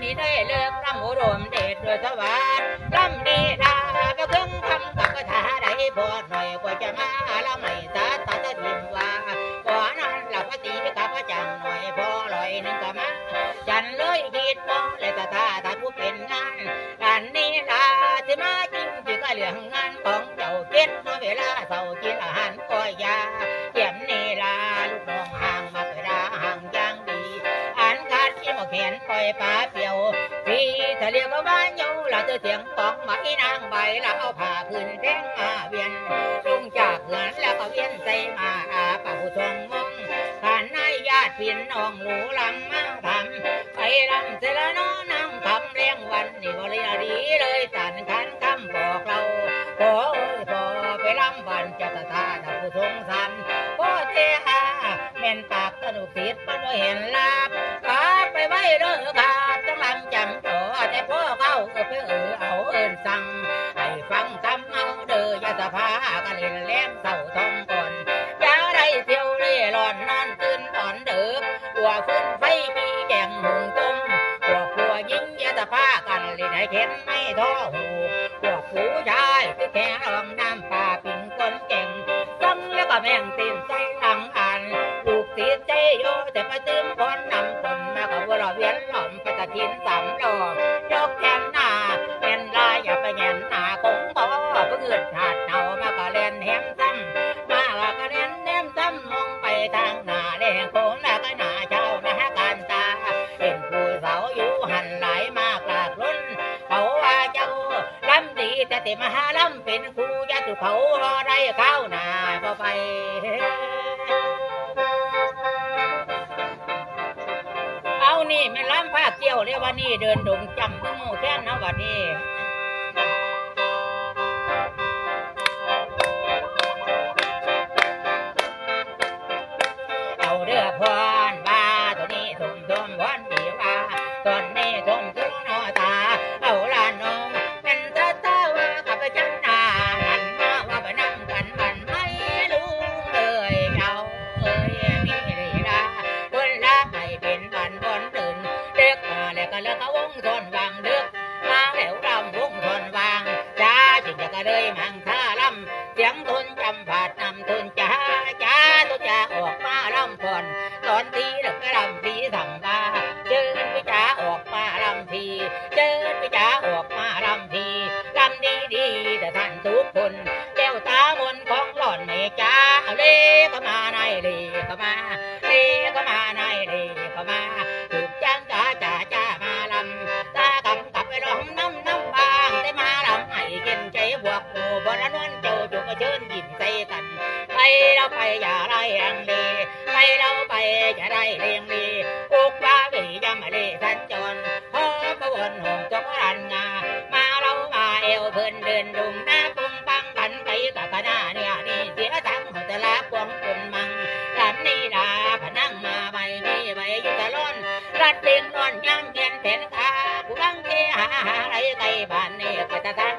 นี้ได้เลิกรำอุดมเดชโดยสวัสดิ์รำดีลาก็ครึ่งคำกับกระถาได้พอหน่อยกว่าจะมาละไม่ตาตาตะดิมว่าก่อนนั้นหลับตีกับพระจังหน่อยพอลอยหนึ่งก็มาจันเลยคิดมองและตาตาผู้เป็นงานการนี้ลาที่มาจริงที่ก็เรื่องงานของเจ้าเป็ดเวลาเสากินอาหารก้อยยาเยี่ยมนี่ลาลูกน้องห่างมาเวลาห่างอย่างดีอ่านขาดที่มาแขนปล่อยปลาเปียวพี่ถ้าเรียกว่าโยเราจะเสียงปองไม้นางใบแล้วเอาผ้าพื้นแดงมาเวียนลุงจากเหือนแล้วก็เวียนใจมาอาป่าผู้ทรงมองผ่านนายญาติพี่น้องหลูหลังมาทำไปรำเสร็จแล้วน้องนั่งคำเลี้ยงวันนี่บริยาดีเลยตันขันคำบอกเราโอ้ยพอไปรำวันจะตาตาผู้ทรงสันโอ้เทอาเม่นปากสนุกติดมันเห็นลาบขาไปไว้เรื่องขาดจังหลังจำจ่อแต่พ่อเข้าเพื่อเอาเอินสั่งให้ฟังทำเอาเด้อยาสภากันเล่นแหลมเศร้าทองก่อนยาได้เที่ยวเล่ร่อนนอนตื่นตอนเดือบหัวฟื้นไฟกี่แกงหุงต้มหัวยิงยาสภากันเล่นให้เข็นไม่ท้อหูหัวผู้ชายคือแข่งรองน้ำปลาปิ่งก้นเก่งต้องแล้วก็แม่งตีนใจหลังอันลูกติดใจโยแต่ไปตื่มคนนำคนมากับวัวเวียนหล่อมปะตะทินสามหล่อยกแขนหน้าเป็นลายอย่าไปแงนหน้าคงบ่เพื่อเกิดขาดเนามาก็เล่นแหมซ้ำมาก็เล่นแหมซ้ำมองไปทางหน้าแดงโคนแล้วก็หน้าเจ้าหน้าการตาเห็นผู้สาวอยู่หันไหลมากลากล้นเขาว่าเจ้าลำดีแต่ติมาหาลำเป็นครูยาสุเขารอได้เข้าหน้าบ่ไปเอานี่ไม่ล้ำผ้าเกี่ยวเรียกว่านี่เดินดงจำต้องโม่แค่นนะวันนี้เอาเรือพรว่าตัวนี้ทุ่มทุ่มวันดีว่าตอนนี้ทุ่มทุ่มนอตาเอาลานน้องเป็นตาตาว่ากับจันนาหันมาว่าไปนั่งกันมันไม่รู้เลยเราเอ้ยมีลีลาคนละให้เป็นบันบนตื่นเด็กมาแล้วก็เลิกวงทนวางเด็กมาแล้วรำวงทนวางจ้าจึงจะเลยมังท่าลำเสียงทุนจำผาดนำทุนจ้าจ้าตัวจ้าออกมาลำผ่อนตอนที่เลิกลำพีสัมบาเจิญพิจ้าออกมาลำพีเจิญพิจ้าออกมาลำพีลำดีดีแต่ท่านทุกคนแก้วตามนของหล่อนเมจ้าเอาเล่เข้ามาในเล่เข้ามาเล่เข้ามาในเล่เข้ามาถูกจ้างจ้าจ้าจ้ามาลำตากำกับไปร้องน้ำบางได้มาลำให้กินใจบวกโอบนนวลเจ้าจุกเชิญยิ้มใส่กันไปเราไปอย่าไรแรงดีไปเราไปอย่าไรเรียงดีอุกว่าไปยังไม่ได้สัญจรพอประวนหงจกรันงามาเรามาเอวเพิ่นเดินดุมหน้าปุงปังกันไปกับคณะเนี่ยนี่เสียทั้งหัวตะลาควงคนมังลำนี้ดาพนังมาใบนี้ใบยุตะล้นรัดเลียงนอนย่างเกียนแผ่นขาผู้บังเทหาไรไก่บ้านนี่ก็จะทั้ง